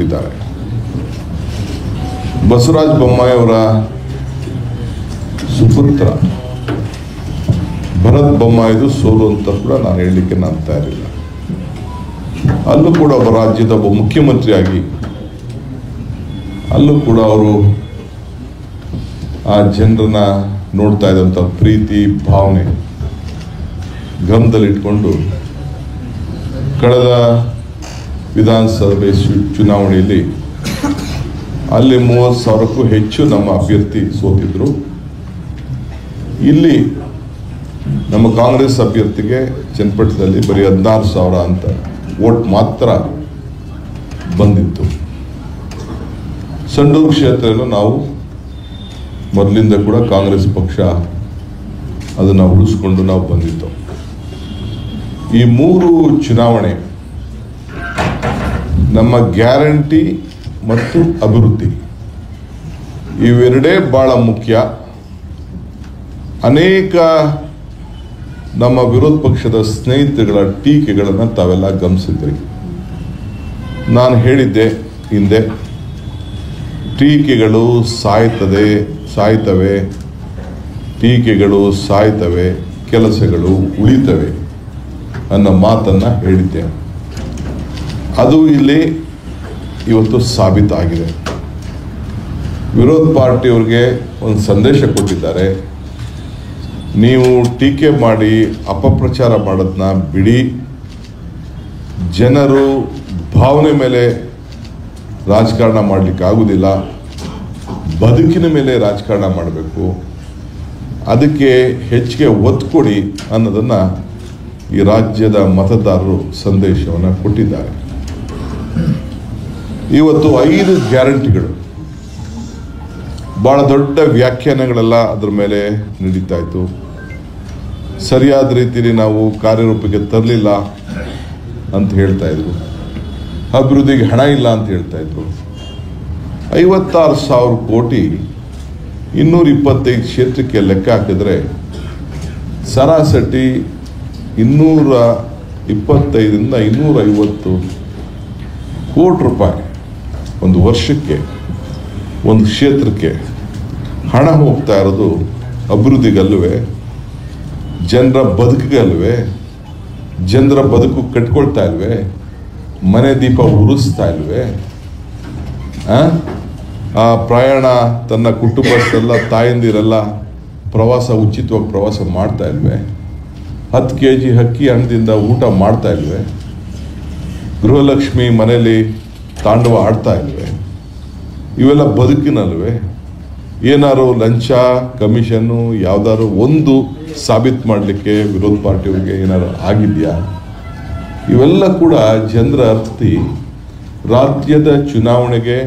ಕೊಟ್ಟಿದ್ದಾರೆ. ಬಸವರಾಜ ಬೊಮ್ಮಾಯಿ ಅವರ ಸುಪುತ್ರ ಭರತ್ ಬೊಮ್ಮಾಯಿದು ಸೋಲು ಅಂತ ಕೂಡ ನಾನು ಹೇಳಲಿಕ್ಕೆ ನಾನು ತಯಾರಿಲ್ಲ. ಅಲ್ಲೂ ಕೂಡ ಒಬ್ಬ ರಾಜ್ಯದ ಒಬ್ಬ ಮುಖ್ಯಮಂತ್ರಿಯಾಗಿ ಅಲ್ಲೂ ಕೂಡ ಅವರು ಆ ಜನರನ್ನ ನೋಡ್ತಾ ಇದ್ದಂಥ ಪ್ರೀತಿ ಭಾವನೆ ಗಮನದಲ್ಲಿಟ್ಕೊಂಡು ಕಳೆದ ವಿಧಾನಸಭೆ ಚುನಾವಣೆಯಲ್ಲಿ ಅಲ್ಲಿ 30,000ಕ್ಕೂ ಹೆಚ್ಚು ನಮ್ಮ ಅಭ್ಯರ್ಥಿ ಸೋತಿದ್ರು. ಇಲ್ಲಿ ನಮ್ಮ ಕಾಂಗ್ರೆಸ್ ಅಭ್ಯರ್ಥಿಗೆ ಚನ್ನಪಟ್ಟಣದಲ್ಲಿ ಬರೀ 16,000 ಅಂತ ವೋಟ್ ಮಾತ್ರ ಬಂದಿತ್ತು. ಸಂಡೂರು ಕ್ಷೇತ್ರವನ್ನು ನಾವು ಮೊದಲಿಂದ ಕೂಡ ಕಾಂಗ್ರೆಸ್ ಪಕ್ಷ ಅದನ್ನು ಉಳಿಸ್ಕೊಂಡು ನಾವು ಬಂದಿದ್ದು. ಈ 3 ಚುನಾವಣೆ ನಮ್ಮ ಗ್ಯಾರಂಟಿ ಮತ್ತು ಅಭಿವೃದ್ಧಿ ಇವೆರಡೇ ಬಹಳ ಮುಖ್ಯ. ಅನೇಕ ನಮ್ಮ ವಿರೋಧ ಪಕ್ಷದ ಸ್ನೇಹಿತರುಗಳ ಟೀಕೆಗಳನ್ನು ತಾವೆಲ್ಲ ಗಮನಿಸಿದ್ರಿ. ನಾನು ಹೇಳಿದ್ದೆ ಹಿಂದೆ, ಟೀಕೆಗಳು ಸಾಯ್ತವೆ, ಟೀಕೆಗಳು ಸಾಯ್ತವೆ, ಕೆಲಸಗಳು ಉಳಿತವೆ ಅನ್ನೋ ಮಾತನ್ನು ಹೇಳಿದ್ದೆ. ಅದು ಇಲ್ಲಿ ಇವತ್ತು ಸಾಬೀತಾಗಿದೆ. ವಿರೋಧ ಪಾರ್ಟಿಯವ್ರಿಗೆ ಒಂದು ಸಂದೇಶ ಕೊಟ್ಟಿದ್ದಾರೆ, ನೀವು ಟೀಕೆ ಮಾಡಿ ಅಪಪ್ರಚಾರ ಮಾಡೋದನ್ನ ಬಿಡಿ, ಜನರು ಭಾವನೆ ಮೇಲೆ ರಾಜಕಾರಣ ಮಾಡಲಿಕ್ಕೆ ಆಗುವುದಿಲ್ಲ, ಬದುಕಿನ ಮೇಲೆ ರಾಜಕಾರಣ ಮಾಡಬೇಕು, ಅದಕ್ಕೆ ಹೆಚ್ಚಿಗೆ ಒತ್ತು ಕೊಡಿ ಅನ್ನೋದನ್ನು ಈ ರಾಜ್ಯದ ಮತದಾರರು ಸಂದೇಶವನ್ನು ಕೊಟ್ಟಿದ್ದಾರೆ. ಇವತ್ತು 5 ಗ್ಯಾರಂಟಿಗಳು ಭಾಳ ದೊಡ್ಡ ವ್ಯಾಖ್ಯಾನಗಳೆಲ್ಲ ಅದರ ಮೇಲೆ ನಡೀತಾ ಇತ್ತು. ಸರಿಯಾದ ರೀತಿಯಲ್ಲಿ ನಾವು ಕಾರ್ಯರೂಪಕ್ಕೆ ತರಲಿಲ್ಲ ಅಂತ ಹೇಳ್ತಾ ಇದ್ರು. ಅಭಿವೃದ್ಧಿಗೆ ಹಣ ಇಲ್ಲ ಅಂತ ಹೇಳ್ತಾ ಇದ್ರು. 56,000 ಕೋಟಿ 225 ಕ್ಷೇತ್ರಕ್ಕೆ ಲೆಕ್ಕ ಹಾಕಿದ್ರೆ ಸರಾಸರಿ 225ರಿಂದ 250 ಕೋಟಿ ರೂಪಾಯಿ ಒಂದು ವರ್ಷಕ್ಕೆ ಒಂದು ಕ್ಷೇತ್ರಕ್ಕೆ ಹಣ ಹೋಗ್ತಾ ಇರೋದು ಅಭಿವೃದ್ಧಿಗಲ್ವೇ, ಜನರ ಬದುಕಿಗಲ್ವೇ, ಜನರ ಬದುಕು ಕಟ್ಕೊಳ್ತಾ ಇಲ್ವೇ, ಮನೆ ದೀಪ ಉರಿಸ್ತಾ ಇಲ್ವೇ, ಆ ಪ್ರಯಾಣ ತನ್ನ ಕುಟುಂಬದೆಲ್ಲ ತಾಯಂದಿರೆಲ್ಲ ಉಚಿತವಾಗಿ ಪ್ರವಾಸ ಮಾಡ್ತಾ ಇಲ್ವೇ, 10 kg ಅಕ್ಕಿ ಹಣದಿಂದ ಊಟ ಮಾಡ್ತಾ ಇಲ್ವೇ, ಗೃಹಲಕ್ಷ್ಮಿ ಮನೆಯಲ್ಲಿ ತಾಂಡವ ಆಡ್ತಾ ಇಲ್ವೇ, ಇವೆಲ್ಲ ಬದುಕಿನಲ್ವೇ? ಏನಾರು ಲಂಚ ಕಮಿಷನ್ನು ಯಾವ್ದಾದ್ರು ಒಂದು ಸಾಬೀತು ಮಾಡಲಿಕ್ಕೆ ವಿರೋಧ ಪಾರ್ಟಿಯವರಿಗೆ ಏನಾದ್ರು ಆಗಿದೆಯಾ? ಇವೆಲ್ಲ ಕೂಡ ಜನರ ಅರ್ಥಿ. ರಾಜ್ಯದ ಚುನಾವಣೆಗೆ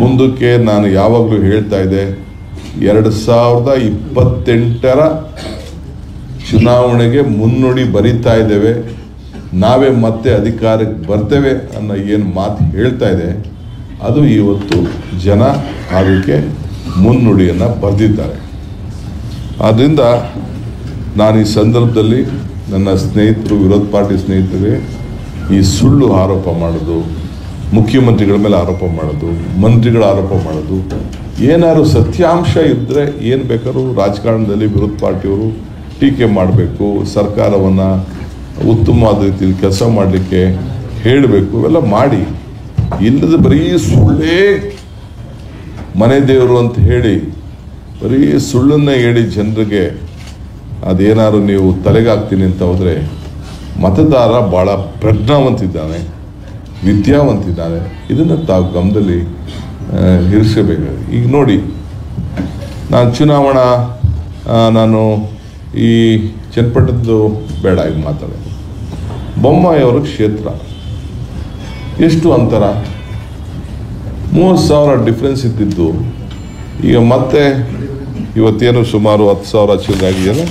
ಮುಂದಕ್ಕೆ ನಾನು ಯಾವಾಗಲೂ ಹೇಳ್ತಾ ಇದ್ದೆ, 2028ರ ಚುನಾವಣೆಗೆ ಮುನ್ನುಡಿ ಬರಿತಾ ಇದ್ದೇವೆ, ನಾವೇ ಮತ್ತೆ ಅಧಿಕಾರಕ್ಕೆ ಬರ್ತೇವೆ ಅನ್ನೋ ಏನು ಮಾತು ಹೇಳ್ತಾ ಇದೆ, ಅದು ಇವತ್ತು ಜನ ಅದಕ್ಕೆ ಮುನ್ನುಡಿಯನ್ನು ಬರೆದಿದ್ದಾರೆ. ಆದ್ದರಿಂದ ನಾನು ಈ ಸಂದರ್ಭದಲ್ಲಿ ನನ್ನ ಸ್ನೇಹಿತರು, ವಿರೋಧ ಪಾರ್ಟಿ ಸ್ನೇಹಿತರಿಗೆ ಈ ಸುಳ್ಳು ಆರೋಪ ಮಾಡೋದು, ಮುಖ್ಯಮಂತ್ರಿಗಳ ಮೇಲೆ ಆರೋಪ ಮಾಡೋದು, ಮಂತ್ರಿಗಳ ಆರೋಪ ಮಾಡೋದು, ಏನಾದ್ರು ಸತ್ಯಾಂಶ ಇದ್ದರೆ ಏನು ಬೇಕಾದ್ರೂ ರಾಜಕಾರಣದಲ್ಲಿ ವಿರೋಧ ಪಾರ್ಟಿಯವರು ಟೀಕೆ ಮಾಡಬೇಕು, ಸರ್ಕಾರವನ್ನು ಉತ್ತಮವಾದ ರೀತಿಯಲ್ಲಿ ಕೆಲಸ ಮಾಡಲಿಕ್ಕೆ ಹೇಳಬೇಕು, ಇವೆಲ್ಲ ಮಾಡಿ. ಇಲ್ಲದ ಬರೀ ಸುಳ್ಳೇ ಮನೆ ದೇವರು ಅಂತ ಹೇಳಿ ಬರೀ ಸುಳ್ಳನ್ನೇ ಹೇಳಿ ಜನರಿಗೆ ಅದೇನಾದ್ರು ನೀವು ತಲೆಗಾಗ್ತೀನಿ ಅಂತ ಹೋದರೆ, ಮತದಾರ ಭಾಳ ಪ್ರಜ್ಞಾವಂತಿದ್ದಾನೆ, ವಿದ್ಯಾವಂತಿದ್ದಾನೆ. ಇದನ್ನು ತಾವು ಗಮನದಲ್ಲಿ ಇರಿಸಬೇಕು. ಈಗ ನೋಡಿ, ನಾನು ಈ ಚನ್ನಪಟ್ಟಣದ್ದು ಬೇಡ ಈಗ ಮಾತಾಡೋದು. ಬೊಮ್ಮಾಯಿಯವರ ಕ್ಷೇತ್ರ ಎಷ್ಟು ಅಂತರ, 30,000 ಡಿಫ್ರೆನ್ಸ್ ಇದ್ದಿದ್ದು ಈಗ ಮತ್ತೆ ಇವತ್ತೇನು ಸುಮಾರು 10,000 ಚಿಲ್ಲರೆ ಆಗಿದೆಯಲ್ಲ,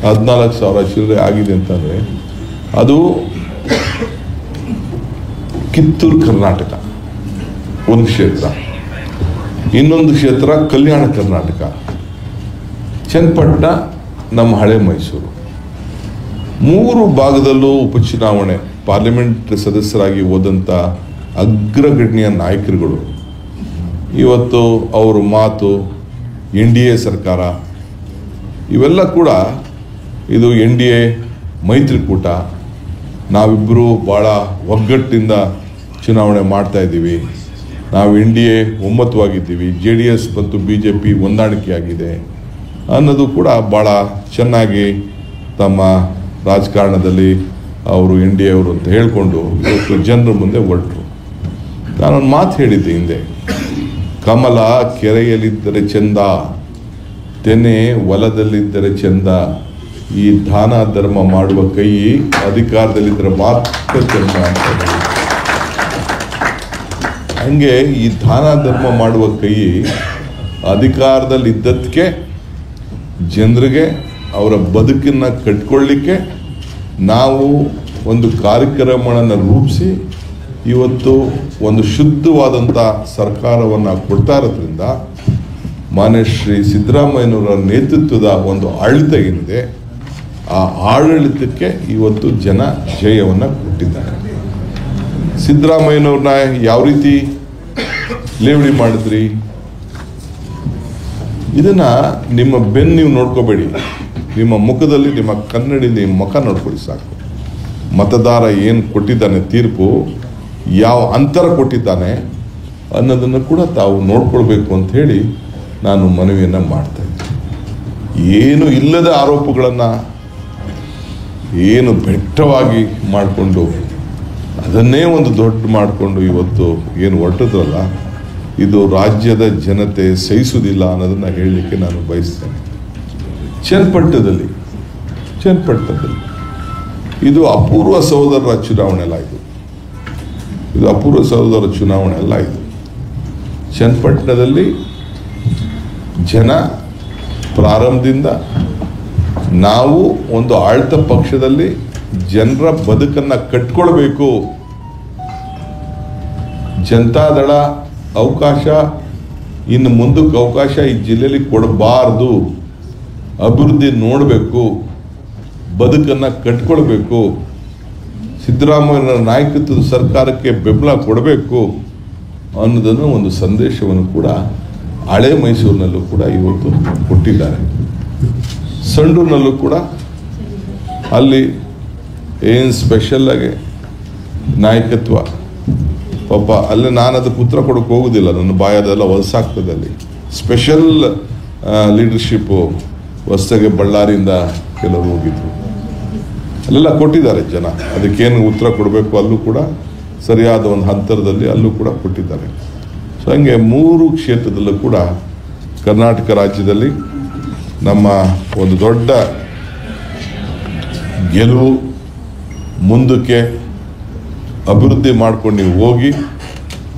14,000 ಚಿಲ್ಲರೆ ಆಗಿದೆ ಅಂತಂದರೆ ಅದು ಕಿತ್ತೂರು ಕರ್ನಾಟಕ ಒಂದು ಕ್ಷೇತ್ರ, ಇನ್ನೊಂದು ಕ್ಷೇತ್ರ ಕಲ್ಯಾಣ ಕರ್ನಾಟಕ, ಚನ್ನಪಟ್ಟಣ ನಮ್ಮ ಹಳೆ ಮೈಸೂರು. 3 ಭಾಗದಲ್ಲೂ ಉಪಚುನಾವಣೆ ಪಾರ್ಲಿಮೆಂಟ್ ಸದಸ್ಯರಾಗಿ ಹೋದಂಥ ಅಗ್ರಗಣ್ಯ ನಾಯಕರುಗಳು ಇವತ್ತು ಅವರ ಮಾತು NDA ಸರ್ಕಾರ ಇವೆಲ್ಲ ಕೂಡ ಇದು NDA ಮೈತ್ರಿಕೂಟ, ನಾವಿಬ್ಬರು ಭಾಳ ಒಗ್ಗಟ್ಟಿನಿಂದ ಚುನಾವಣೆ ಮಾಡ್ತಾ ಇದ್ದೀವಿ, ನಾವು NDA ಒಮ್ಮತವಾಗಿದ್ದೀವಿ, JDS ಮತ್ತು BJP ಹೊಂದಾಣಿಕೆಯಾಗಿದೆ ಅನ್ನೋದು ಕೂಡ ಭಾಳ ಚೆನ್ನಾಗಿ ತಮ್ಮ ರಾಜಕಾರಣದಲ್ಲಿ ಅವರು NDA ಅವರು ಅಂತ ಹೇಳಿಕೊಂಡು ಇವತ್ತು ಜನರ ಮುಂದೆ ಹೊರಟರು. ನಾನೊಂದು ಮಾತು ಹೇಳಿದ್ದೆ ಹಿಂದೆ, ಕಮಲ ಕೆರೆಯಲ್ಲಿದ್ದರೆ ಚೆಂದ, ತೆನೆ ಹೊಲದಲ್ಲಿದ್ದರೆ ಚೆಂದ, ಈ ದಾನ ಧರ್ಮ ಮಾಡುವ ಕೈ ಅಧಿಕಾರದಲ್ಲಿದ್ದರೆ ಮಾತ್ರ ಚೆಂದ ಅಂತ. ಹಂಗೆ ಈ ದಾನ ಧರ್ಮ ಮಾಡುವ ಕೈ ಅಧಿಕಾರದಲ್ಲಿದ್ದದಕ್ಕೆ ಜನರಿಗೆ ಅವರ ಬದುಕನ್ನು ಕಟ್ಕೊಳ್ಳಿಕ್ಕೆ ನಾವು ಒಂದು ಕಾರ್ಯಕ್ರಮಗಳನ್ನು ರೂಪಿಸಿ ಇವತ್ತು ಒಂದು ಶುದ್ಧವಾದಂಥ ಸರ್ಕಾರವನ್ನು ಕೊಡ್ತಾ ಇರೋದ್ರಿಂದ ಮಾನ್ಯ ಶ್ರೀ ಸಿದ್ದರಾಮಯ್ಯನವರ ನೇತೃತ್ವದ ಒಂದು ಆಡಳಿತ ಏನಿದೆ ಆ ಆಡಳಿತಕ್ಕೆ ಇವತ್ತು ಜನ ಜಯವನ್ನು ಕೊಟ್ಟಿದ್ದಾರೆ. ಸಿದ್ದರಾಮಯ್ಯನವ್ರನ್ನ ಯಾವ ರೀತಿ ಲೇವಡಿ ಮಾಡಿದ್ರಿ, ಇದನ್ನು ನಿಮ್ಮ ಬೆನ್ನು ನೀವು ನೋಡ್ಕೋಬೇಡಿ, ನಿಮ್ಮ ಮುಖದಲ್ಲಿ ನಿಮ್ಮ ಕನ್ನಡಿ ನಿಮ್ಮ ಮುಖ ನೋಡ್ಕೊಳ್ಳಿ ಸಾಕು. ಮತದಾರ ಏನು ಕೊಟ್ಟಿದ್ದಾನೆ ತೀರ್ಪು, ಯಾವ ಅಂತರ ಕೊಟ್ಟಿದ್ದಾನೆ ಅನ್ನೋದನ್ನು ಕೂಡ ತಾವು ನೋಡ್ಕೊಳ್ಬೇಕು ಅಂತ ಹೇಳಿ ನಾನು ಮನವಿಯನ್ನು ಮಾಡ್ತೇನೆ. ಏನು ಇಲ್ಲದ ಆರೋಪಗಳನ್ನು ಏನು ಬೆಟ್ಟವಾಗಿ ಮಾಡಿಕೊಂಡು ಅದನ್ನೇ ಒಂದು ದೊಡ್ಡ ಮಾಡಿಕೊಂಡು ಇವತ್ತು ಏನು ಹೊರಟಿದ್ರಲ್ಲ, ಇದು ರಾಜ್ಯದ ಜನತೆ ಸಹಿಸುವುದಿಲ್ಲ ಅನ್ನೋದನ್ನು ಹೇಳಲಿಕ್ಕೆ ನಾನು ಬಯಸ್ತೇನೆ. ಚನ್ನಪಟ್ಟಣದಲ್ಲಿ ಇದು ಅಪೂರ್ವ ಸಹೋದರರ ಚುನಾವಣೆ ಅಲ್ಲ, ಇದು ಅಪೂರ್ವ ಸಹೋದರರ ಚುನಾವಣೆ ಅಲ್ಲ. ಇದು ಚನ್ನಪಟ್ಟಣದಲ್ಲಿ ಜನ ಪ್ರಾರಂಭದಿಂದ ನಾವು ಒಂದು ಆಳ್ತ ಪಕ್ಷದಲ್ಲಿ ಜನರ ಬದುಕನ್ನು ಕಟ್ಕೊಳ್ಬೇಕು, ಜನತಾದಳ ಅವಕಾಶ ಇನ್ನು ಮುಂದಕ್ಕೆ ಅವಕಾಶ ಈ ಜಿಲ್ಲೆಯಲ್ಲಿ ಕೊಡಬಾರ್ದು, ಅಭಿವೃದ್ಧಿ ನೋಡಬೇಕು, ಬದುಕನ್ನು ಕಟ್ಕೊಳ್ಬೇಕು, ಸಿದ್ದರಾಮಯ್ಯನ ನಾಯಕತ್ವದ ಸರ್ಕಾರಕ್ಕೆ ಬೆಂಬಲ ಕೊಡಬೇಕು ಅನ್ನೋದನ್ನು ಒಂದು ಸಂದೇಶವನ್ನು ಕೂಡ ಹಳೆ ಮೈಸೂರಿನಲ್ಲೂ ಕೂಡ ಇವತ್ತು ಕೊಟ್ಟಿದ್ದಾರೆ. ಸಂಡೂರಿನಲ್ಲೂ ಕೂಡ ಅಲ್ಲಿ ಏನು ಸ್ಪೆಷಲ್ಲಾಗಿ ನಾಯಕತ್ವ, ಪಾಪ ಅಲ್ಲಿ ನಾನು ಅದಕ್ಕೆ ಉತ್ತರ ಕೊಡೋಕೆ ಹೋಗೋದಿಲ್ಲ, ನನ್ನ ಬಾಯದೆಲ್ಲ ಹೊಲಸಾಗ್ತದೆ. ಅಲ್ಲಿ ಸ್ಪೆಷಲ್ ಲೀಡರ್ಶಿಪ್ಪು ಹೊಸದಾಗಿ ಬಳ್ಳಾರಿಯಿಂದ ಕೆಲವರು ಹೋಗಿದ್ರು, ಅಲ್ಲೆಲ್ಲ ಕೊಟ್ಟಿದ್ದಾರೆ ಜನ. ಅದಕ್ಕೇನು ಉತ್ತರ ಕೊಡಬೇಕು ಅಲ್ಲೂ ಕೂಡ ಸರಿಯಾದ ಒಂದು ಹಂತರದಲ್ಲಿ ಅಲ್ಲೂ ಕೂಡ ಕೊಟ್ಟಿದ್ದಾರೆ. ಸೊ ಹಂಗೆ 3 ಕ್ಷೇತ್ರದಲ್ಲೂ ಕೂಡ ಕರ್ನಾಟಕ ರಾಜ್ಯದಲ್ಲಿ ನಮ್ಮ ಒಂದು ದೊಡ್ಡ ಗೆಲುವು, ಮುಂದಕ್ಕೆ ಅಭಿವೃದ್ಧಿ ಮಾಡ್ಕೊಂಡು ನೀವು ಹೋಗಿ,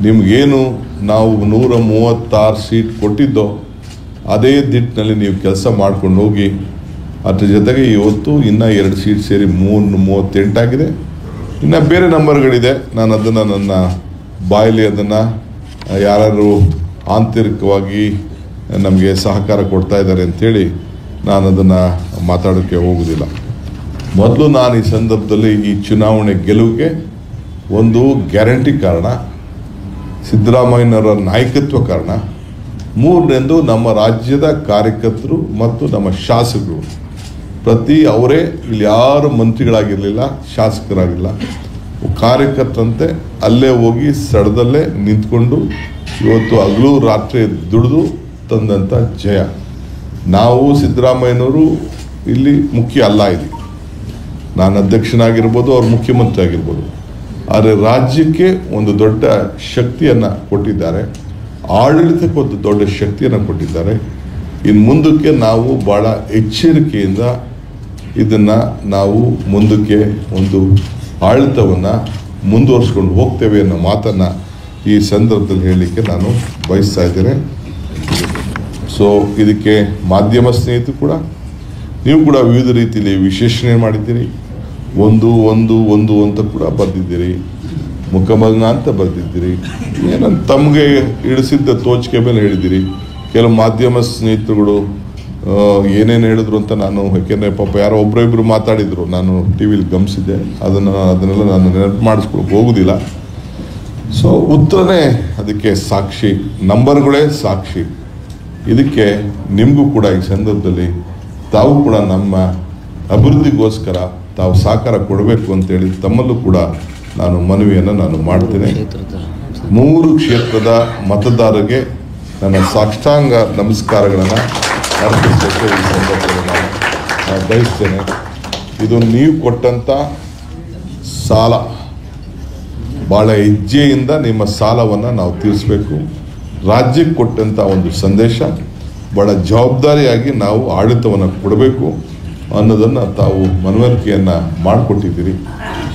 ನಿಮಗೇನು ನಾವು 136 ಸೀಟ್ ಕೊಟ್ಟಿದ್ದೋ ಅದೇ ದಿಟ್ಟಿನಲ್ಲಿ ನೀವು ಕೆಲಸ ಮಾಡ್ಕೊಂಡು ಹೋಗಿ. ಅದ್ರ ಜೊತೆಗೆ ಇವತ್ತು ಇನ್ನೂ 2 ಸೀಟ್ ಸೇರಿ 38 ಆಗಿದೆ. ಇನ್ನು ಬೇರೆ ನಂಬರ್ಗಳಿದೆ, ನಾನು ಅದನ್ನು ನನ್ನ ಬಾಯಲ್ಲಿ ಅದನ್ನು ಯಾರು ಆಂತರಿಕವಾಗಿ ನಮಗೆ ಸಹಕಾರ ಕೊಡ್ತಾ ಇದ್ದಾರೆ ಅಂಥೇಳಿ ನಾನು ಅದನ್ನು ಮಾತಾಡೋಕ್ಕೆ ಹೋಗೋದಿಲ್ಲ. ಮೊದಲು ನಾನು ಈ ಸಂದರ್ಭದಲ್ಲಿ ಈ ಚುನಾವಣೆ ಗೆಲುವಿಗೆ ಒಂದು ಗ್ಯಾರಂಟಿ ಕಾರಣ, ಸಿದ್ದರಾಮಯ್ಯನವರ ನಾಯಕತ್ವ ಕಾರಣ. 3ನೇದು ನಮ್ಮ ರಾಜ್ಯದ ಕಾರ್ಯಕರ್ತರು ಮತ್ತು ನಮ್ಮ ಶಾಸಕರು. ಅವರೇ ಇಲ್ಲಿ ಯಾರು ಮಂತ್ರಿಗಳಾಗಿರಲಿಲ್ಲ, ಶಾಸಕರಾಗಿಲ್ಲ, ಕಾರ್ಯಕರ್ತರಂತೆ ಅಲ್ಲೇ ಹೋಗಿ ಸ್ಥಳದಲ್ಲೇ ನಿಂತ್ಕೊಂಡು ಇವತ್ತು ಹಗಲು ರಾತ್ರಿ ದುಡಿದು ತಂದಂಥ ಜಯ. ನಾವು ಸಿದ್ದರಾಮಯ್ಯನವರು ಇಲ್ಲಿ ಮುಖ್ಯ ಅಲ್ಲ, ಇಲ್ಲಿ ನಾನು ಅಧ್ಯಕ್ಷನಾಗಿರ್ಬೋದು, ಅವ್ರು ಮುಖ್ಯಮಂತ್ರಿ ಆಗಿರ್ಬೋದು, ಆದರೆ ರಾಜ್ಯಕ್ಕೆ ಒಂದು ದೊಡ್ಡ ಶಕ್ತಿಯನ್ನು ಕೊಟ್ಟಿದ್ದಾರೆ, ಆಡಳಿತಕ್ಕೆ ಒಂದು ದೊಡ್ಡ ಶಕ್ತಿಯನ್ನು ಕೊಟ್ಟಿದ್ದಾರೆ. ಇನ್ನು ಮುಂದಕ್ಕೆ ನಾವು ಭಾಳ ಎಚ್ಚರಿಕೆಯಿಂದ ಇದನ್ನು ನಾವು ಮುಂದಕ್ಕೆ ಒಂದು ಆಡಳಿತವನ್ನು ಮುಂದುವರಿಸ್ಕೊಂಡು ಹೋಗ್ತೇವೆ ಅನ್ನೋ ಮಾತನ್ನು ಈ ಸಂದರ್ಭದಲ್ಲಿ ಹೇಳಲಿಕ್ಕೆ ನಾನು ಬಯಸ್ತಾ ಇದ್ದೇನೆ. ಸೊ ಇದಕ್ಕೆ ಮಾಧ್ಯಮ ಸ್ನೇಹಿತರು ಕೂಡ ನೀವು ಕೂಡ ವಿವಿಧ ರೀತಿಯಲ್ಲಿ ವಿಶ್ಲೇಷಣೆ ಮಾಡಿದ್ದೀರಿ. ಒಂದು ಅಂತ ಕೂಡ ಬರೆದಿದ್ದೀರಿ, ಮುಖಭಂಗ ಅಂತ ಬರೆದಿದ್ದೀರಿ, ಏನಂತ ತಮಗೆ ಇಳಿಸಿದ್ದ ತೋಚಿಕೆ ಮೇಲೆ ಹೇಳಿದ್ದೀರಿ. ಕೆಲವು ಮಾಧ್ಯಮ ಸ್ನೇಹಿತರುಗಳು ಏನೇನು ಹೇಳಿದ್ರು ಅಂತ ನಾನು, ಯಾಕೆಂದರೆ ಪಾಪ ಯಾರೋ ಒಬ್ಬರಿಬ್ಬರು ಮಾತಾಡಿದರು, ನಾನು ಟಿ ವಿಲಿ ಗಮನಿಸಿದ್ದೆ, ಅದನ್ನೆಲ್ಲ ನಾನು ನೆನಪು ಮಾಡಿಸ್ಕೊಳಕ್ಕೆ ಹೋಗೋದಿಲ್ಲ. ಸೊ ಉತ್ತರನೇ ಅದಕ್ಕೆ ಸಾಕ್ಷಿ, ನಂಬರ್ಗಳೇ ಸಾಕ್ಷಿ. ಇದಕ್ಕೆ ನಿಮಗೂ ಕೂಡ ಈ ಸಂದರ್ಭದಲ್ಲಿ ತಾವು ಕೂಡ ನಮ್ಮ ಅಭಿವೃದ್ಧಿಗೋಸ್ಕರ ತಾವು ಸಹಕಾರ ಕೊಡಬೇಕು ಅಂತೇಳಿ ತಮ್ಮಲ್ಲೂ ಕೂಡ ನಾನು ಮನವಿಯನ್ನು ನಾನು ಮಾಡ್ತೇನೆ. 3 ಕ್ಷೇತ್ರದ ಮತದಾರರಿಗೆ ನನ್ನ ಸಾಷ್ಟಾಂಗ ನಮಸ್ಕಾರಗಳನ್ನು ಅರ್ಪಿಸಲಿಕ್ಕೆ ಈ ಸಂದರ್ಭದಲ್ಲಿ ನಾನು ಬಯಸ್ತೇನೆ. ಇದು ನೀವು ಕೊಟ್ಟಂಥ ಸಾಲ, ಭಾಳ ಹೆಜ್ಜೆಯಿಂದ ನಿಮ್ಮ ಸಾಲವನ್ನು ನಾವು ತೀರಿಸಬೇಕು. ರಾಜ್ಯಕ್ಕೆ ಕೊಟ್ಟಂಥ ಒಂದು ಸಂದೇಶ, ಭಾಳ ಜವಾಬ್ದಾರಿಯಾಗಿ ನಾವು ಆಡಳಿತವನ್ನು ಕೊಡಬೇಕು ಅನ್ನೋದನ್ನು ತಾವು ಮನವರಿಕೆಯನ್ನು ಮಾಡಿಕೊಟ್ಟಿದ್ದೀರಿ.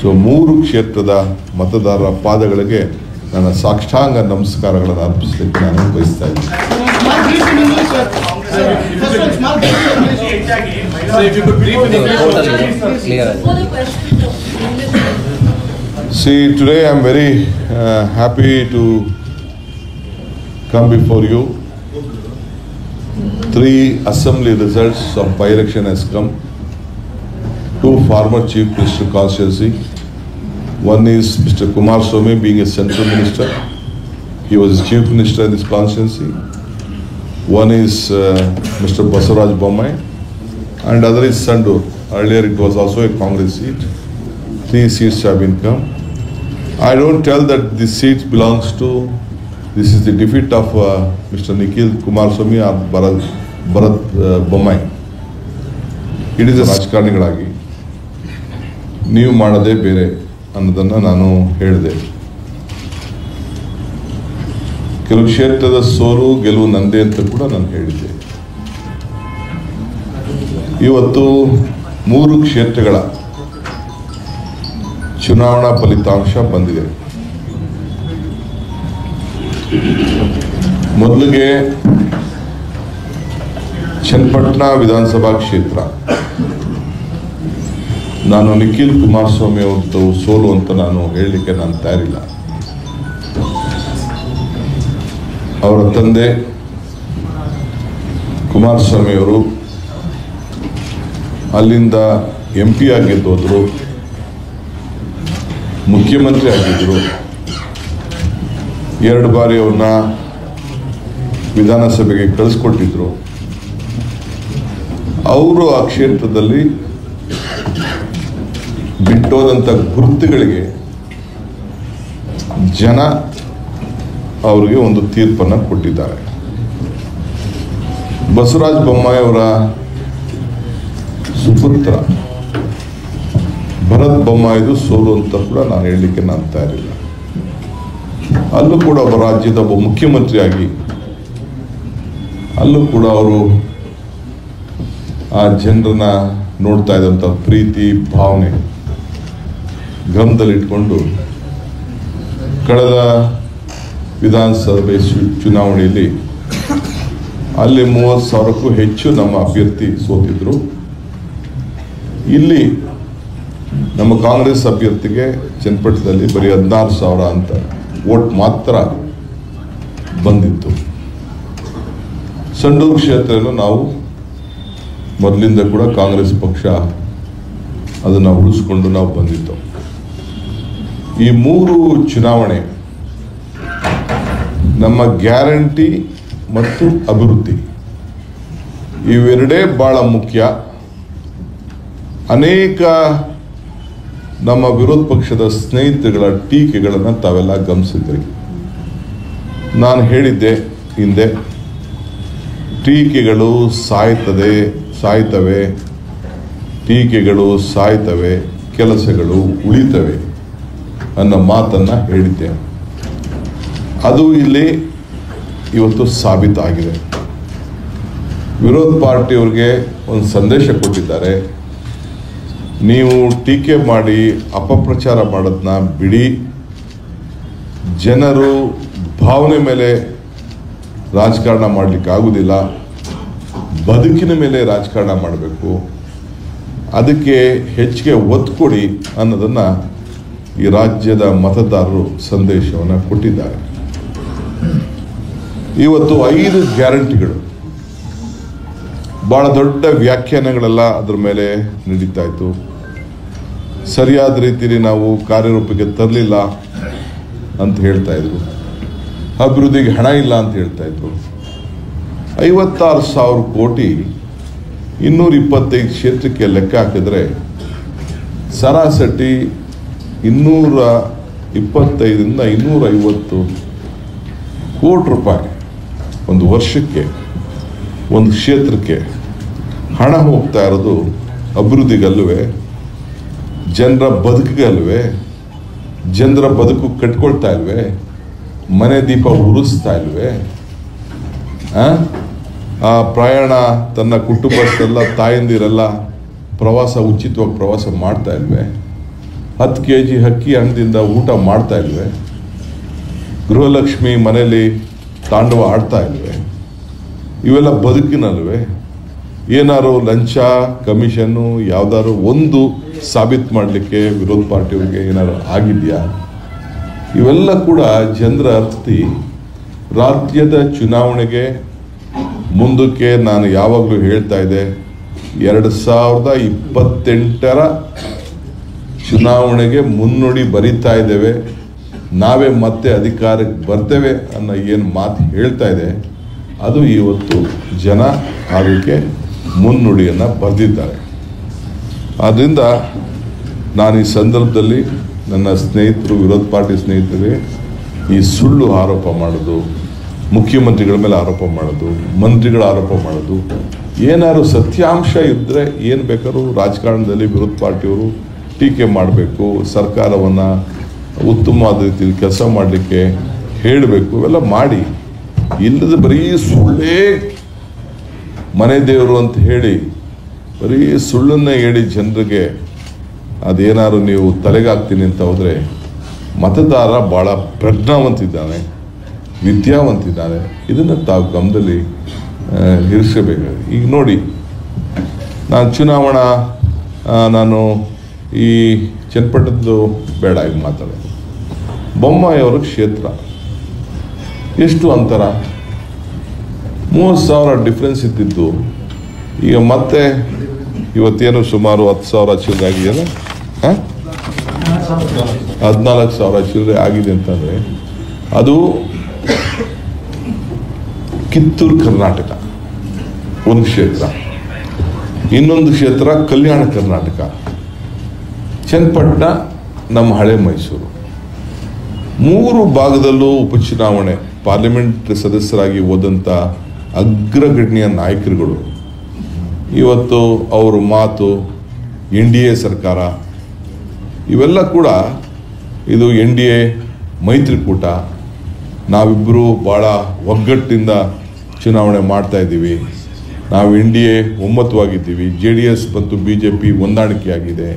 ಸೊ 3 ಕ್ಷೇತ್ರದ ಮತದಾರರ ಪಾದಗಳಿಗೆ ನನ್ನ ಸಾಷ್ಟಾಂಗ ನಮಸ್ಕಾರಗಳನ್ನು ಅರ್ಪಿಸಲಿಕ್ಕೆ ನಾನು ಬಯಸ್ತಾ ಇದ್ದೀನಿ. See, today I am very happy to come before you. 3 assembly results of by-election has come. 2 former Chief Minister constituency. One is Mr. Kumaraswamy being a central minister. He was Chief Minister in this constituency. One is Mr. Basuraj Bommai, and other is Sandur. Earlier it was also a Congress seat. 3 seats have been come. I don't tell that this seat belongs to, this is the defeat of Mr. Nikhil Kumaraswamy or Bharat Bommai. It is a ರಾಜಕಾರಣಿಗಳಾಗಿ ನೀವು ಮಾಡದೇ ಬೇರೆ ಅನ್ನೋದನ್ನು ನಾನು ಹೇಳಿದೆ. ಕೆಲವು ಕ್ಷೇತ್ರದ ಸೋಲು ಗೆಲುವು ನಂದೇ ಅಂತ ಕೂಡ ನಾನು ಹೇಳಿದ್ದೆ. ಇವತ್ತು 3 ಕ್ಷೇತ್ರಗಳ ಚುನಾವಣಾ ಫಲಿತಾಂಶ ಬಂದಿದೆ. ಮೊದಲಿಗೆ ಚನ್ನಪಟ್ಟಣ ವಿಧಾನಸಭಾ ಕ್ಷೇತ್ರ, ನಾನು ನಿಖಿಲ್ ಕುಮಾರಸ್ವಾಮಿ ಅವ್ರದ್ದು ಸೋಲು ಅಂತ ನಾನು ಹೇಳಲಿಕ್ಕೆ ನಾನು ತಯಾರಿಲ್ಲ. ಅವರ ತಂದೆ ಕುಮಾರಸ್ವಾಮಿ ಅವರು ಅಲ್ಲಿಂದ MP ಆಗಿ ಗೆದ್ದೋದ್ರು, ಮುಖ್ಯಮಂತ್ರಿ ಆಗಿದ್ದರು. 2 ಬಾರಿ ಅವ್ರನ್ನ ವಿಧಾನಸಭೆಗೆ ಕಳಿಸ್ಕೊಟ್ಟಿದ್ರು. ಅವರು ಆ ಕ್ಷೇತ್ರದಲ್ಲಿ ಬಿಟ್ಟೋದಂಥ ಗುರುತುಗಳಿಗೆ ಜನ ಅವರಿಗೆ ಒಂದು ತೀರ್ಪನ್ನು ಕೊಟ್ಟಿದ್ದಾರೆ. ಬಸವರಾಜ ಬೊಮ್ಮಾಯಿ ಅವರ ಸುಪುತ್ರ ಭರತ್ ಬೊಮ್ಮಾಯಿದು ಸೋಲು ಅಂತ ಕೂಡ ನಾನು ಹೇಳಲಿಕ್ಕೆ ನಾನು ತಯಾರಿಲ್ಲ. ಅಲ್ಲೂ ಕೂಡ ಒಬ್ಬ ರಾಜ್ಯದ ಒಬ್ಬ ಮುಖ್ಯಮಂತ್ರಿಯಾಗಿ ಅಲ್ಲೂ ಕೂಡ ಅವರು ಆ ಜನರನ್ನ ನೋಡ್ತಾ ಇದ್ದಂಥ ಪ್ರೀತಿ ಭಾವನೆ ಗಮನದಲ್ಲಿಟ್ಕೊಂಡು ಕಳೆದ ವಿಧಾನಸಭೆ ಚುನಾವಣೆಯಲ್ಲಿ ಅಲ್ಲಿ 30,000ಕ್ಕೂ ಹೆಚ್ಚು ನಮ್ಮ ಅಭ್ಯರ್ಥಿ ಸೋತಿದ್ರು. ಇಲ್ಲಿ ನಮ್ಮ ಕಾಂಗ್ರೆಸ್ ಅಭ್ಯರ್ಥಿಗೆ ಚನ್ನಪಟ್ಟಣದಲ್ಲಿ ಬರೀ 16,000 ಅಂತ ವೋಟ್ ಮಾತ್ರ ಬಂದಿತ್ತು. ಸಂಡೂರು ಕ್ಷೇತ್ರವನ್ನು ನಾವು ಮೊದಲಿಂದ ಕೂಡ ಕಾಂಗ್ರೆಸ್ ಪಕ್ಷ ಅದನ್ನು ಉಳಿಸ್ಕೊಂಡು ನಾವು ಬಂದಿತ್ತು. ಈ 3 ಚುನಾವಣೆ ನಮ್ಮ ಗ್ಯಾರಂಟಿ ಮತ್ತು ಅಭಿವೃದ್ಧಿ ಇವೆರಡೇ ಬಹಳ ಮುಖ್ಯ. ಅನೇಕ ನಮ್ಮ ವಿರೋಧ ಪಕ್ಷದ ಸ್ನೇಹಿತರುಗಳ ಟೀಕೆಗಳನ್ನು ತಾವೆಲ್ಲ ಗಮನಿಸಿದ್ರಿ. ನಾನು ಹೇಳಿದ್ದೆ ಹಿಂದೆ, ಟೀಕೆಗಳು ಸಾಯ್ತವೆ, ಟೀಕೆಗಳು ಸಾಯ್ತವೆ, ಕೆಲಸಗಳು ಉಳಿತವೆ ಅನ್ನೋ ಮಾತನ್ನು ಹೇಳಿದ್ದೆ. ಅದು ಇಲ್ಲಿ ಇವತ್ತು ಸಾಬೀತಾಗಿದೆ. ವಿರೋಧ ಪಾರ್ಟಿಯವ್ರಿಗೆ ಒಂದು ಸಂದೇಶ ಕೊಟ್ಟಿದ್ದಾರೆ, ನೀವು ಟೀಕೆ ಮಾಡಿ ಅಪಪ್ರಚಾರ ಮಾಡೋದನ್ನ ಬಿಡಿ, ಜನರು ಭಾವನೆ ಮೇಲೆ ರಾಜಕಾರಣ ಮಾಡಲಿಕ್ಕೆ ಆಗುವುದಿಲ್ಲ, ಬದುಕಿನ ಮೇಲೆ ರಾಜಕಾರಣ ಮಾಡಬೇಕು, ಅದಕ್ಕೆ ಹೆಚ್ಚಿಗೆ ಒತ್ತು ಕೊಡಿ ಅನ್ನೋದನ್ನು ಈ ರಾಜ್ಯದ ಮತದಾರರು ಸಂದೇಶವನ್ನು ಕೊಟ್ಟಿದ್ದಾರೆ. ಇವತ್ತು 5 ಗ್ಯಾರಂಟಿಗಳು ಭಾಳ ದೊಡ್ಡ ವ್ಯಾಖ್ಯಾನಗಳೆಲ್ಲ ಅದ್ರ ಮೇಲೆ ನಡೀತಾ ಇತ್ತು. ಸರಿಯಾದ ರೀತಿಯಲ್ಲಿ ನಾವು ಕಾರ್ಯರೂಪಕ್ಕೆ ತರಲಿಲ್ಲ ಅಂತ ಹೇಳ್ತಾ ಇದ್ರು. ಅಭಿವೃದ್ಧಿಗೆ ಹಣ ಇಲ್ಲ ಅಂತ ಹೇಳ್ತಾ ಇದ್ರು. 56,000 ಕೋಟಿ 225 ಕ್ಷೇತ್ರಕ್ಕೆ ಲೆಕ್ಕ ಹಾಕಿದ್ರೆ ಸರಾಸರಿ 225ರಿಂದ 250 ಕೋಟಿ ರೂಪಾಯಿ ಒಂದು ವರ್ಷಕ್ಕೆ ಒಂದು ಕ್ಷೇತ್ರಕ್ಕೆ ಹಣ ಹೋಗ್ತಾ ಇರೋದು ಅಭಿವೃದ್ಧಿಗಲ್ವೇ, ಜನರ ಬದುಕಿಗಲ್ವೇ, ಜನರ ಬದುಕು ಕಟ್ಕೊಳ್ತಾ ಇಲ್ವೇ, ಮನೆ ದೀಪ ಉರಿಸ್ತಾ ಇಲ್ವೇ? ಆ ಪ್ರಯಾಣ ತನ್ನ ಕುಟುಂಬಸ್ಥರೆಲ್ಲ ತಾಯಂದಿರೆಲ್ಲ ಉಚಿತವಾಗಿ ಪ್ರವಾಸ ಮಾಡ್ತಾ ಇಲ್ವೇ? 10 kg ಅಕ್ಕಿ ಹಣದಿಂದ ಊಟ ಮಾಡ್ತಾ ಇಲ್ವೇ? ಗೃಹಲಕ್ಷ್ಮಿ ಮನೆಯಲ್ಲಿ ತಾಂಡವ ಆಡ್ತಾ ಇಲ್ವೇ? ಇವೆಲ್ಲ ಬದುಕಿನಲ್ವೇ? ಏನಾದ್ರು ಲಂಚ ಕಮಿಷನ್ನು ಯಾವ್ದಾದ್ರು ಒಂದು ಸಾಬೀತು ಮಾಡಲಿಕ್ಕೆ ವಿರೋಧ ಪಾರ್ಟಿಯವರಿಗೆ ಏನಾದ್ರು ಆಗಿದೆಯಾ? ಇವೆಲ್ಲ ಕೂಡ ಜನರ ಅರ್ಥಿ. ರಾಜ್ಯದ ಚುನಾವಣೆಗೆ ಮುಂದಕ್ಕೆ ನಾನು ಯಾವಾಗಲೂ ಹೇಳ್ತಾ ಇದ್ದೆ, 2028ರ ಚುನಾವಣೆಗೆ ಮುನ್ನುಡಿ ಬರಿತಾ ಇದ್ದೇವೆ, ನಾವೇ ಮತ್ತೆ ಅಧಿಕಾರಕ್ಕೆ ಬರ್ತೇವೆ ಅನ್ನೋ ಏನು ಮಾತು ಹೇಳ್ತಾ ಇದೆ, ಅದು ಇವತ್ತು ಜನ ಅದಕ್ಕೆ ಮುನ್ನುಡಿಯನ್ನು ಬರೆದಿದ್ದಾರೆ. ಆದ್ದರಿಂದ ನಾನು ಈ ಸಂದರ್ಭದಲ್ಲಿ ನನ್ನ ಸ್ನೇಹಿತರು, ವಿರೋಧ ಪಾರ್ಟಿ ಸ್ನೇಹಿತರಿಗೆ ಈ ಸುಳ್ಳು ಆರೋಪ ಮಾಡೋದು, ಮುಖ್ಯಮಂತ್ರಿಗಳ ಮೇಲೆ ಆರೋಪ ಮಾಡೋದು, ಮಂತ್ರಿಗಳ ಆರೋಪ ಮಾಡೋದು, ಏನಾದ್ರು ಸತ್ಯಾಂಶ ಇದ್ದರೆ ಏನು ಬೇಕಾದ್ರೂ ರಾಜಕಾರಣದಲ್ಲಿ ವಿರೋಧ ಪಾರ್ಟಿಯವರು ಟೀಕೆ ಮಾಡಬೇಕು, ಸರ್ಕಾರವನ್ನು ಉತ್ತಮವಾದ ರೀತಿಯಲ್ಲಿ ಕೆಲಸ ಮಾಡಲಿಕ್ಕೆ ಹೇಳಬೇಕು, ಇವೆಲ್ಲ ಮಾಡಿ. ಇಲ್ಲದ ಬರೀ ಸುಳ್ಳೇ ಮನೆ ದೇವರು ಅಂತ ಹೇಳಿ ಬರೀ ಸುಳ್ಳನ್ನೇ ಹೇಳಿ ಜನರಿಗೆ ಅದೇನಾದ್ರು ನೀವು ತಲೆಗಾಗ್ತೀನಿ ಅಂತ ಹೋದರೆ ಮತದಾರ ಭಾಳ ಪ್ರಜ್ಞಾವಂತಿದ್ದಾನೆ, ವಿದ್ಯಾವಂತಿದ್ದಾನೆ. ಇದನ್ನು ತಾವು ಗಮನದಲ್ಲಿ ಇರಿಸಬೇಕು. ಈಗ ನೋಡಿ, ನಾನು ಈ ಚನ್ನಪಟ್ಟಣದ್ದು ಬೇಡ ಈಗ ಮಾತಾಡೋದು. ಬೊಮ್ಮಾಯಿಯವರ ಕ್ಷೇತ್ರ ಎಷ್ಟು ಅಂತರ, 30,000 ಡಿಫ್ರೆನ್ಸ್ ಇದ್ದಿದ್ದು ಈಗ ಮತ್ತೆ ಇವತ್ತೇನು ಸುಮಾರು 10,000 ಚಿಲ್ಲರೆ ಆಗಿದೆಯಲ್ಲ, 14,000 ಚಿಲ್ಲರೆ ಆಗಿದೆ ಅಂತಂದರೆ ಅದು ಕಿತ್ತೂರು ಕರ್ನಾಟಕ ಒಂದು ಕ್ಷೇತ್ರ, ಇನ್ನೊಂದು ಕ್ಷೇತ್ರ ಕಲ್ಯಾಣ ಕರ್ನಾಟಕ, ಚನ್ನಪಟ್ಟಣ ನಮ್ಮ ಹಳೆ ಮೈಸೂರು. 3 ಭಾಗದಲ್ಲೂ ಉಪಚುನಾವಣೆ ಪಾರ್ಲಿಮೆಂಟ್ ಸದಸ್ಯರಾಗಿ ಹೋದಂಥ ಅಗ್ರಗಣ್ಯ ನಾಯಕರುಗಳು ಇವತ್ತು ಅವರ ಮಾತು NDA ಸರ್ಕಾರ, ಇವೆಲ್ಲ ಕೂಡ ಇದು NDA ಮೈತ್ರಿಕೂಟ, ನಾವಿಬ್ಬರು ಭಾಳ ಒಗ್ಗಟ್ಟಿನಿಂದ ಚುನಾವಣೆ ಮಾಡ್ತಾ ಇದ್ದೀವಿ, ನಾವು NDA ಒಮ್ಮತವಾಗಿದ್ದೀವಿ, JDS ಮತ್ತು BJP ಹೊಂದಾಣಿಕೆಯಾಗಿದೆ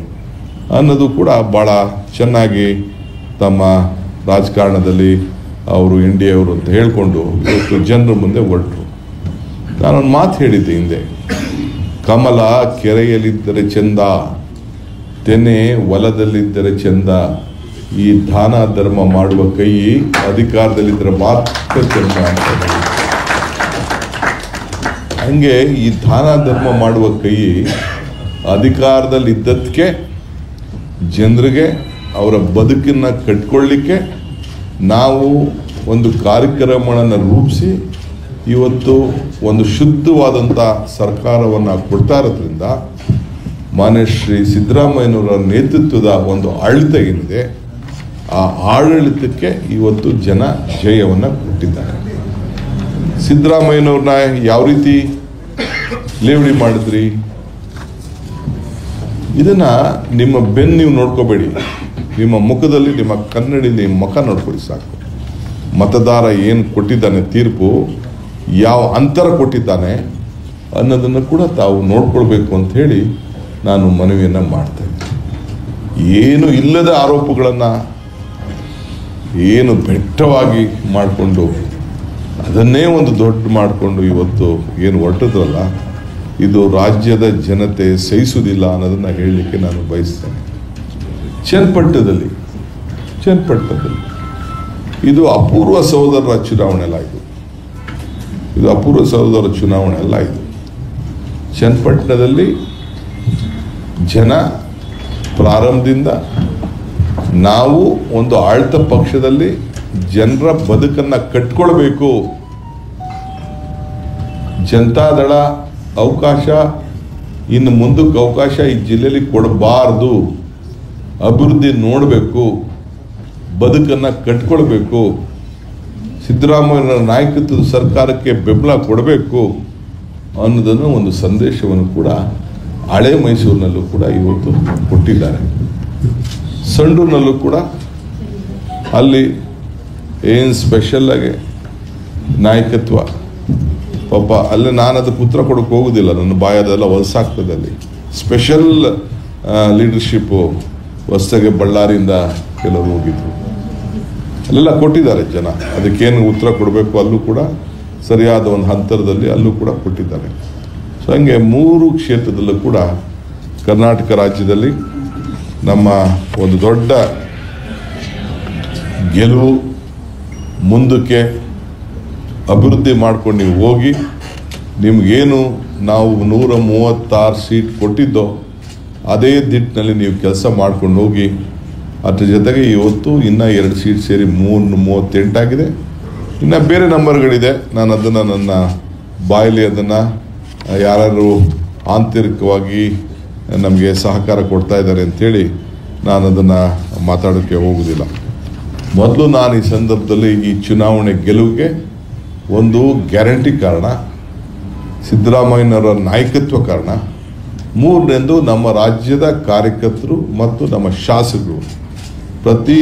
ಅನ್ನೋದು ಕೂಡ ಭಾಳ ಚೆನ್ನಾಗಿ ತಮ್ಮ ರಾಜಕಾರಣದಲ್ಲಿ ಅವರು NDA ಅವರು ಅಂತ ಹೇಳಿಕೊಂಡು ಇವತ್ತು ಜನರ ಮುಂದೆ ಹೊರಟರು. ನಾನೊಂದು ಮಾತು ಹೇಳಿದ್ದೆ ಹಿಂದೆ, ಕಮಲ ಕೆರೆಯಲ್ಲಿದ್ದರೆ ಚೆಂದ, ತೆನೆ ಹೊಲದಲ್ಲಿದ್ದರೆ ಚೆಂದ, ಈ ದಾನ ಧರ್ಮ ಮಾಡುವ ಕೈ ಅಧಿಕಾರದಲ್ಲಿದ್ದರೆ ಮಾತ್ರ ಚೆಂದ ಅಂತ. ಹಂಗೆ ಈ ದಾನ ಧರ್ಮ ಮಾಡುವ ಕೈ ಅಧಿಕಾರದಲ್ಲಿದ್ದದಕ್ಕೆ ಜನರಿಗೆ ಅವರ ಬದುಕನ್ನು ಕಟ್ಕೊಳ್ಳಿಕ್ಕೆ ನಾವು ಒಂದು ಕಾರ್ಯಕ್ರಮವನ್ನು ರೂಪಿಸಿ ಇವತ್ತು ಒಂದು ಶುದ್ಧವಾದಂಥ ಸರ್ಕಾರವನ್ನು ಕೊಡ್ತಾ ಇರೋದ್ರಿಂದ ಮಾನ್ಯ ಶ್ರೀ ಸಿದ್ದರಾಮಯ್ಯನವರ ನೇತೃತ್ವದ ಒಂದು ಆಡಳಿತ ಏನಿದೆ, ಆ ಆಡಳಿತಕ್ಕೆ ಇವತ್ತು ಜನ ಜಯವನ್ನು ಕೊಟ್ಟಿದ್ದಾರೆ. ಸಿದ್ದರಾಮಯ್ಯನವ್ರನ್ನ ಯಾವ ರೀತಿ ಲೇವಡಿ ಮಾಡಿದ್ರಿ, ಇದನ್ನು ನಿಮ್ಮ ಬೆನ್ನು ನೀವು ನೋಡ್ಕೋಬೇಡಿ, ನಿಮ್ಮ ಮುಖದಲ್ಲಿ ನಿಮ್ಮ ಕನ್ನಡಿಲಿ ಮುಖ ನೋಡ್ಕೊಳ್ಳಿ ಸಾಕು. ಮತದಾರ ಏನು ಕೊಟ್ಟಿದ್ದಾನೆ ತೀರ್ಪು, ಯಾವ ಅಂತರ ಕೊಟ್ಟಿದ್ದಾನೆ ಅನ್ನೋದನ್ನು ಕೂಡ ತಾವು ನೋಡ್ಕೊಳ್ಬೇಕು ಅಂತ ಹೇಳಿ ನಾನು ಮನವಿಯನ್ನು ಮಾಡ್ತೇನೆ. ಏನು ಇಲ್ಲದ ಆರೋಪಗಳನ್ನು ಏನು ಬೆಟ್ಟವಾಗಿ ಮಾಡಿಕೊಂಡು ಅದನ್ನೇ ಒಂದು ದೊಡ್ಡ ಮಾಡಿಕೊಂಡು ಇವತ್ತು ಏನು ಹೊರಟಿದ್ರಲ್ಲ, ಇದು ರಾಜ್ಯದ ಜನತೆ ಸಹಿಸುವುದಿಲ್ಲ ಅನ್ನೋದನ್ನು ಹೇಳಲಿಕ್ಕೆ ನಾನು ಬಯಸ್ತೇನೆ. ಚನ್ನಪಟ್ಟಣದಲ್ಲಿ ಇದು ಅಪೂರ್ವ ಸಹೋದರರ ಚುನಾವಣೆ ಅಲ್ಲ, ಇದು ಅಪೂರ್ವ ಸಹೋದರರ ಚುನಾವಣೆ ಅಲ್ಲ. ಇದು ಚನ್ನಪಟ್ಟಣದಲ್ಲಿ ಜನ ಪ್ರಾರಂಭದಿಂದ ನಾವು ಒಂದು ಆಳ್ತ ಪಕ್ಷದಲ್ಲಿ ಜನರ ಬದುಕನ್ನು ಕಟ್ಕೊಳ್ಬೇಕು, ಜನತಾದಳ ಅವಕಾಶ ಇನ್ನು ಮುಂದಕ್ಕೆ ಅವಕಾಶ ಈ ಜಿಲ್ಲೆಯಲ್ಲಿ ಕೊಡಬಾರ್ದು, ಅಭಿವೃದ್ಧಿ ನೋಡಬೇಕು, ಬದುಕನ್ನು ಕಟ್ಕೊಳ್ಬೇಕು, ಸಿದ್ದರಾಮಯ್ಯನ ನಾಯಕತ್ವದ ಸರ್ಕಾರಕ್ಕೆ ಬೆಂಬಲ ಕೊಡಬೇಕು ಅನ್ನೋದನ್ನು ಒಂದು ಸಂದೇಶವನ್ನು ಕೂಡ ಹಳೆ ಮೈಸೂರಿನಲ್ಲೂ ಕೂಡ ಇವತ್ತು ಕೊಟ್ಟಿದ್ದಾರೆ. ಸಂಡೂರಿನಲ್ಲೂ ಕೂಡ ಅಲ್ಲಿ ಏನು ಸ್ಪೆಷಲ್ಲಾಗಿ ನಾಯಕತ್ವ, ಪಾಪ ಅಲ್ಲಿ ನಾನು ಅದಕ್ಕೆ ಉತ್ತರ ಕೊಡೋಕೆ ಹೋಗೋದಿಲ್ಲ, ನನ್ನ ಬಾಯದೆಲ್ಲ ಹೊಲಸಾಗ್ತದೆ. ಅಲ್ಲಿ ಸ್ಪೆಷಲ್ ಲೀಡರ್ಶಿಪ್ಪು ಹೊಸದಾಗಿ ಬಳ್ಳಾರಿಯಿಂದ ಕೆಲವರು ಹೋಗಿದ್ರು, ಅಲ್ಲೆಲ್ಲ ಕೊಟ್ಟಿದ್ದಾರೆ ಜನ. ಅದಕ್ಕೇನು ಉತ್ತರ ಕೊಡಬೇಕು ಅಲ್ಲೂ ಕೂಡ ಸರಿಯಾದ ಒಂದು ಹಂತರದಲ್ಲಿ ಅಲ್ಲೂ ಕೂಡ ಕೊಟ್ಟಿದ್ದಾರೆ. ಸೊ ಹಂಗೆ 3 ಕ್ಷೇತ್ರದಲ್ಲೂ ಕೂಡ ಕರ್ನಾಟಕ ರಾಜ್ಯದಲ್ಲಿ ನಮ್ಮ ಒಂದು ದೊಡ್ಡ ಗೆಲುವು, ಮುಂದಕ್ಕೆ ಅಭಿವೃದ್ಧಿ ಮಾಡ್ಕೊಂಡು ನೀವು ಹೋಗಿ, ನಿಮಗೇನು ನಾವು 136 ಸೀಟ್ ಕೊಟ್ಟಿದ್ದೋ ಅದೇ ದಿಟ್ಟಿನಲ್ಲಿ ನೀವು ಕೆಲಸ ಮಾಡ್ಕೊಂಡು ಹೋಗಿ. ಅದ್ರ ಜೊತೆಗೆ ಇವತ್ತು ಇನ್ನೂ 2 ಸೀಟ್ ಸೇರಿ 38 ಆಗಿದೆ. ಇನ್ನು ಬೇರೆ ನಂಬರ್ಗಳಿದೆ, ನಾನು ಅದನ್ನು ನನ್ನ ಬಾಯಲ್ಲಿ ಅದನ್ನು ಯಾರು ಆಂತರಿಕವಾಗಿ ನಮಗೆ ಸಹಕಾರ ಕೊಡ್ತಾ ಇದ್ದಾರೆ ಅಂಥೇಳಿ ನಾನು ಅದನ್ನು ಮಾತಾಡೋಕ್ಕೆ ಹೋಗೋದಿಲ್ಲ. ಮೊದಲು ನಾನು ಈ ಸಂದರ್ಭದಲ್ಲಿ ಈ ಚುನಾವಣೆ ಗೆಲುವಿಗೆ ಒಂದು ಗ್ಯಾರಂಟಿ ಕಾರಣ, ಸಿದ್ದರಾಮಯ್ಯನವರ ನಾಯಕತ್ವ ಕಾರಣ. 3ನೇದು ನಮ್ಮ ರಾಜ್ಯದ ಕಾರ್ಯಕರ್ತರು ಮತ್ತು ನಮ್ಮ ಶಾಸಕರು ಪ್ರತಿ